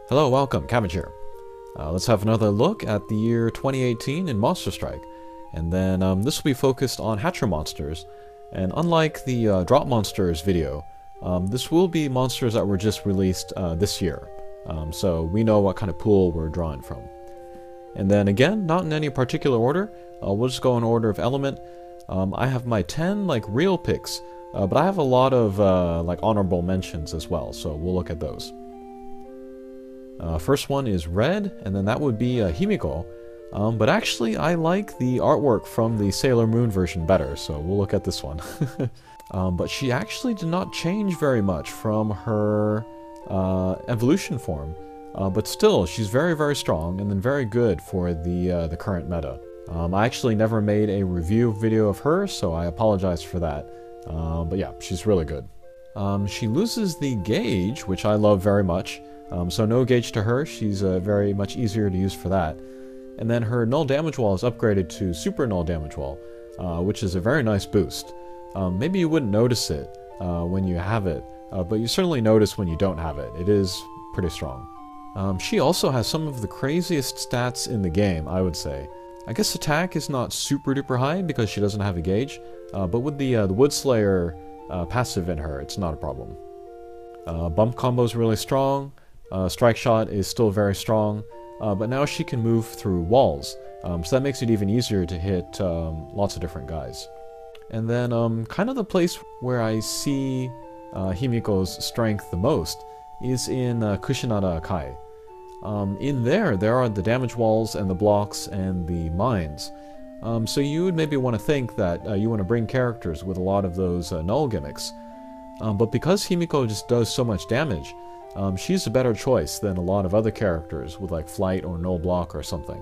Hello, welcome, Cabbage here. Let's have another look at the year 2018 in Monster Strike. And then this will be focused on Hatcher monsters. And unlike the Drop Monsters video, this will be monsters that were just released this year. So we know what kind of pool we're drawing from. And then again, not in any particular order, we'll just go in order of element. I have my 10 real picks, but I have a lot of honorable mentions as well, so we'll look at those. First one is red, and then that would be Himiko. But actually, I like the artwork from the Sailor Moon version better, so we'll look at this one. But she actually did not change very much from her evolution form. But still, she's very, very strong, and then very good for the current meta. I actually never made a review video of her, so I apologize for that. But yeah, she's really good. She loses the gauge, which I love very much. So no gauge to her, she's very much easier to use for that. And then her null damage wall is upgraded to super null damage wall, which is a very nice boost. Maybe you wouldn't notice it when you have it, but you certainly notice when you don't have it. It is pretty strong. She also has some of the craziest stats in the game, I would say. I guess attack is not super duper high because she doesn't have a gauge, but with the Wood Slayer passive in her, it's not a problem. Bump combo is really strong. Strike shot is still very strong, but now she can move through walls, so that makes it even easier to hit lots of different guys. And then kind of the place where I see Himiko's strength the most is in Kushinada Akai. In there are the damage walls and the blocks and the mines. So you would maybe want to think that you want to bring characters with a lot of those null gimmicks. But because Himiko just does so much damage, she's a better choice than a lot of other characters with flight or null block or something.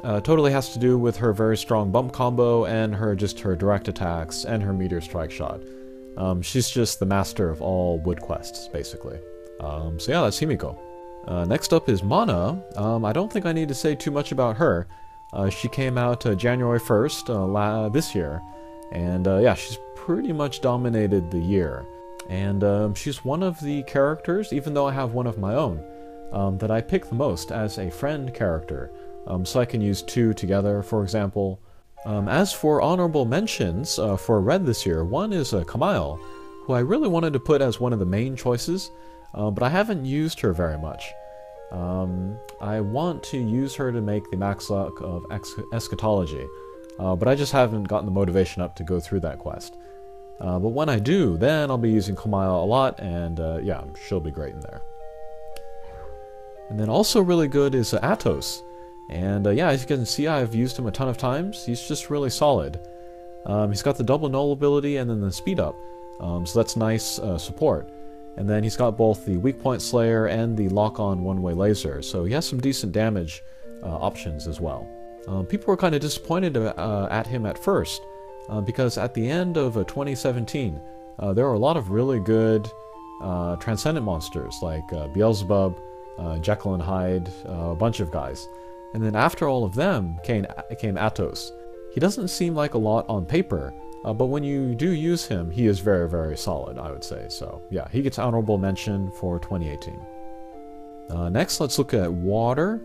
Totally has to do with her very strong bump combo and her direct attacks and her meteor strike shot. She's just the master of all wood quests, basically. So yeah, that's Himiko. Next up is Mana. I don't think I need to say too much about her. She came out January 1st this year, and yeah, she's pretty much dominated the year. And she's one of the characters, even though I have one of my own, that I pick the most as a friend character, so I can use two together, for example. As for honorable mentions for Red this year, one is Kamail, who I really wanted to put as one of the main choices, but I haven't used her very much. I want to use her to make the max luck of Eschatology, but I just haven't gotten the motivation up to go through that quest. But when I do, then I'll be using Kamail a lot, and yeah, she'll be great in there. And then also really good is Atos. And yeah, as you can see, I've used him a ton of times. He's just really solid. He's got the double null ability and then the speed up, so that's nice support. And then he's got both the weak point slayer and the lock-on one-way laser, so he has some decent damage options as well. People were kind of disappointed at him at first, because at the end of 2017, there were a lot of really good transcendent monsters like Beelzebub, Jekyll and Hyde, a bunch of guys. And then after all of them came Atos. He doesn't seem like a lot on paper, but when you do use him, he is very, very solid, I would say. So yeah, he gets honorable mention for 2018. Next, let's look at Water.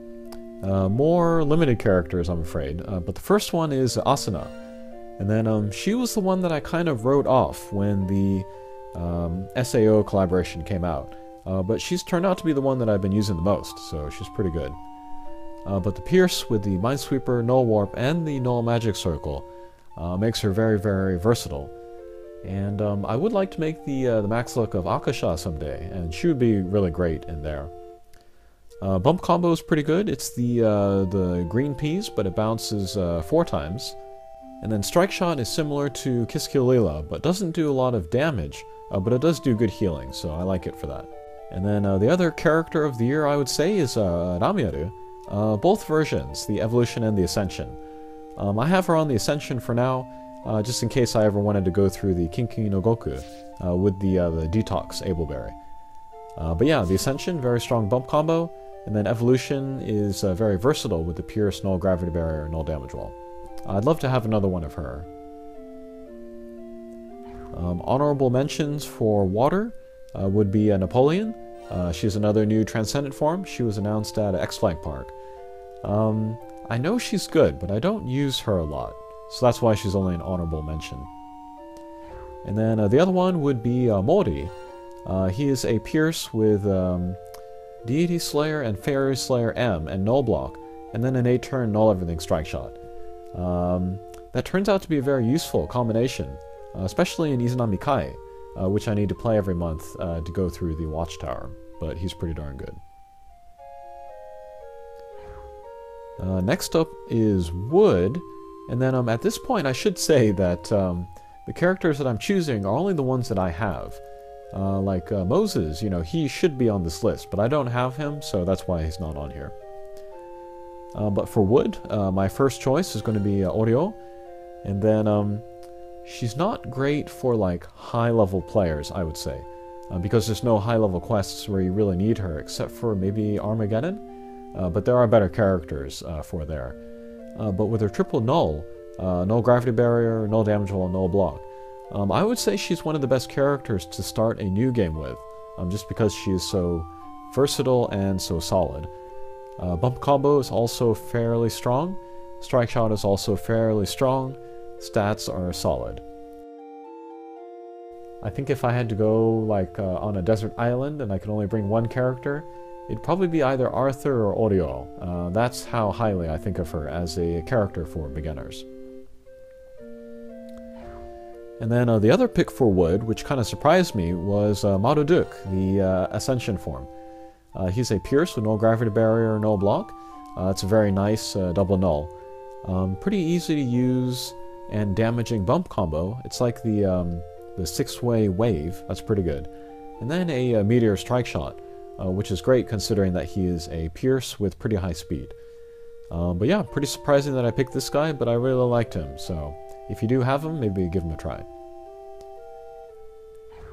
More limited characters, I'm afraid, but the first one is Asuna. And then she was the one that I kind of wrote off when the SAO collaboration came out. But she's turned out to be the one that I've been using the most, so she's pretty good. But the Pierce with the Minesweeper, Null Warp, and the Null Magic Circle makes her very, very versatile. And I would like to make the max look of Akasha someday, and she would be really great in there. Bump combo is pretty good. It's the green peas, but it bounces 4 times. And then Strike Shot is similar to Kiss Kill Leela, but doesn't do a lot of damage, but it does do good healing, so I like it for that. And then the other character of the year I would say is Ramyaru. Both versions, the Evolution and the Ascension. I have her on the Ascension for now, just in case I ever wanted to go through the Kinki no Goku with the Detox Ableberry. But yeah, the Ascension, very strong bump combo, and then Evolution is very versatile with the Pierce, Null Gravity Barrier, Null Damage Wall. I'd love to have another one of her. Honorable mentions for Water would be Napoleon. She's another new Transcendent form. She was announced at X-Flag Park. I know she's good, but I don't use her a lot, so that's why she's only an honorable mention. And then the other one would be Mori. He is a Pierce with Deity Slayer and Fairy Slayer M and Null Block, and then an 8-turn Null Everything Strike Shot. That turns out to be a very useful combination, especially in Izanami Kai, which I need to play every month to go through the Watchtower, but he's pretty darn good. Next up is Wood, and then at this point I should say that the characters that I'm choosing are only the ones that I have. Like Moses, you know, he should be on this list, but I don't have him, so that's why he's not on here. But for Wood, my first choice is going to be Oreo, and then she's not great for like high-level players, I would say, because there's no high-level quests where you really need her, except for maybe Armageddon. But there are better characters for there. But with her triple null, null gravity barrier, null damage wall, null block, I would say she's one of the best characters to start a new game with, just because she is so versatile and so solid. Bump combo is also fairly strong, strike shot is also fairly strong, stats are solid. I think if I had to go like on a desert island and I could only bring one character, it'd probably be either Arthur or Oriol. That's how highly I think of her as a character for beginners. And then the other pick for Wood, which kind of surprised me, was Maruduk, the Ascension form. He's a Pierce with no gravity barrier, no block. It's a very nice double null. Pretty easy to use and damaging bump combo. It's like the 6-way wave. That's pretty good. And then a meteor strike shot, which is great considering that he is a Pierce with pretty high speed. But yeah, pretty surprising that I picked this guy, but I really liked him, so if you do have him, maybe give him a try.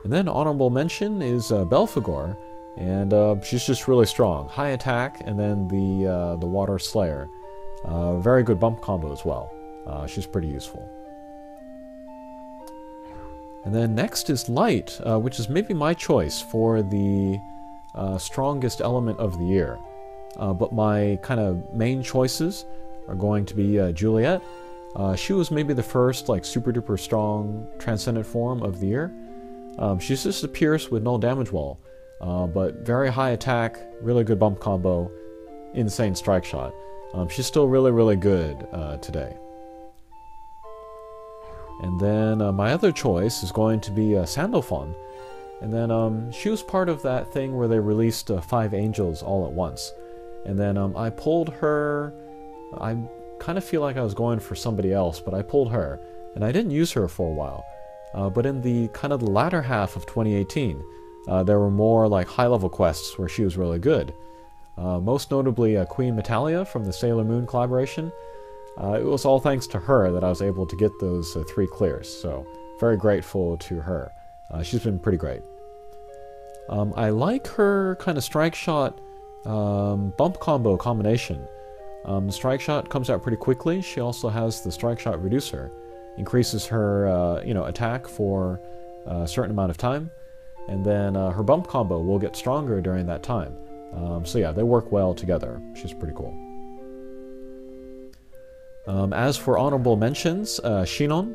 And then honorable mention is Belphegor, and she's just really strong. High attack, and then the Water Slayer. Very good bump combo as well. She's pretty useful. And then next is Light, which is maybe my choice for the strongest element of the year. But my kind of main choices are going to be Juliet. She was maybe the first like super duper strong Transcendent form of the year. She's just a Pierce with null damage wall, but very high attack, really good bump combo, insane strike shot. She's still really good today. And then my other choice is going to be Sandalphon. And then she was part of that thing where they released 5 angels all at once. And then I pulled her. I kind of feel like I was going for somebody else, but I pulled her. And I didn't use her for a while. But in the kind of the latter half of 2018, there were more like high-level quests where she was really good. Most notably Queen Metalia from the Sailor Moon collaboration. It was all thanks to her that I was able to get those 3 clears, so very grateful to her. She's been pretty great. I like her kind of strike shot bump combo combination. Strike shot comes out pretty quickly. She also has the strike shot reducer. Increases her attack for a certain amount of time, and then her bump combo will get stronger during that time. So yeah, they work well together. She's pretty cool. As for honorable mentions, Shinon,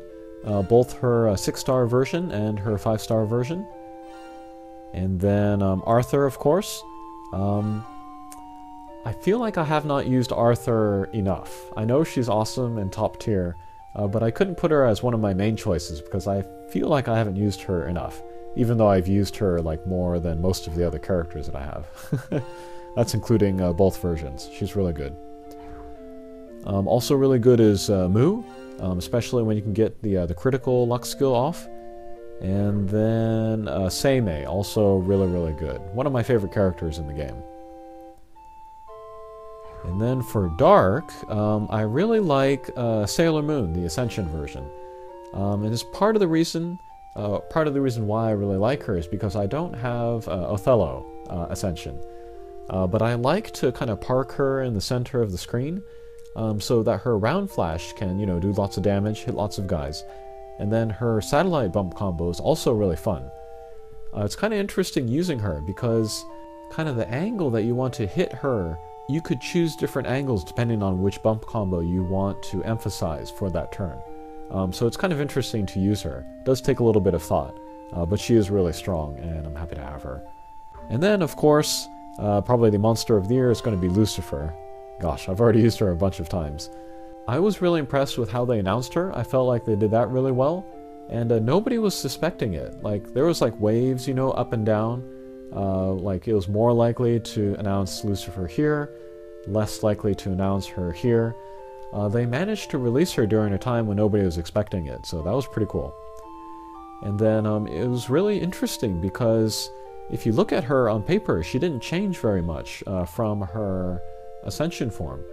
both her 6-star version and her 5-star version. And then Arthur, of course. I feel like I have not used Arthur enough. I know she's awesome and top tier, but I couldn't put her as one of my main choices because I feel like I haven't used her enough, even though I've used her like more than most of the other characters that I have. That's including both versions. She's really good. Also really good is Mu, especially when you can get the critical luck skill off. And then Seimei, also really good. One of my favorite characters in the game. And then for Dark, I really like Sailor Moon, the Ascension version. And it's part of the reason why I really like her is because I don't have Othello Ascension. But I like to kind of park her in the center of the screen so that her round flash can, do lots of damage, hit lots of guys. And then her satellite bump combo is also really fun. It's kind of interesting using her because kind of the angle that you want to hit her, you could choose different angles depending on which bump combo you want to emphasize for that turn. So it's kind of interesting to use her. It does take a little bit of thought, but she is really strong, and I'm happy to have her. And then, of course, probably the Monster of the Year is going to be Lucifer. Gosh, I've already used her a bunch of times. I was really impressed with how they announced her. I felt like they did that really well, and nobody was suspecting it. Like, there was like waves, you know, up and down. Like, it was more likely to announce Lucifer here, less likely to announce her here. They managed to release her during a time when nobody was expecting it, so that was pretty cool. And then it was really interesting because if you look at her on paper, she didn't change very much from her Ascension form.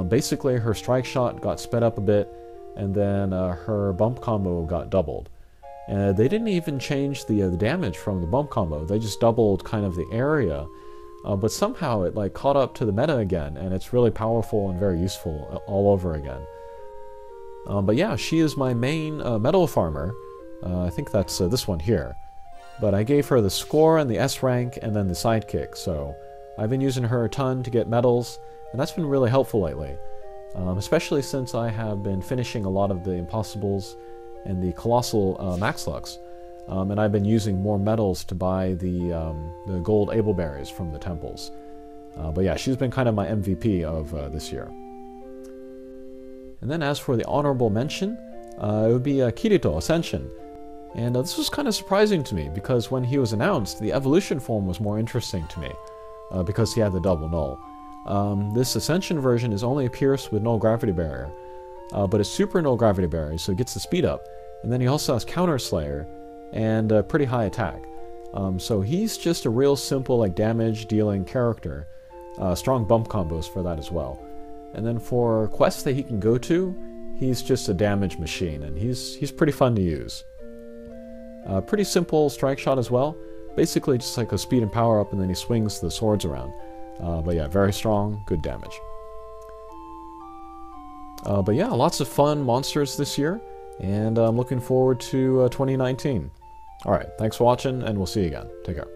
Basically, her strike shot got sped up a bit, and then her bump combo got doubled. They didn't even change the damage from the bump combo, they just doubled kind of the area. But somehow it like caught up to the meta again, and it's really powerful and very useful all over again. But yeah, she is my main medal farmer. I think that's this one here. But I gave her the score and the S rank and then the sidekick, so I've been using her a ton to get medals, and that's been really helpful lately. Especially since I have been finishing a lot of the Impossibles and the Colossal Max Lux. And I've been using more medals to buy the gold Ableberries from the temples. But yeah, she's been kind of my MVP of this year. And then as for the honorable mention, it would be Kirito Ascension. And this was kind of surprising to me, because when he was announced, the evolution form was more interesting to me, because he had the double null. This Ascension version is only a Pierce with null gravity barrier, but it's super null gravity barrier, so it gets the speed up. And then he also has Counter Slayer, and a pretty high attack. So he's just a real simple like damage dealing character. Strong bump combos for that as well. And then for quests that he can go to, he's just a damage machine, and he's pretty fun to use. Pretty simple strike shot as well. Basically just like a speed and power up, and then he swings the swords around. But yeah, very strong, good damage. But yeah, lots of fun monsters this year, and I'm looking forward to 2019. Alright, thanks for watching, and we'll see you again. Take care.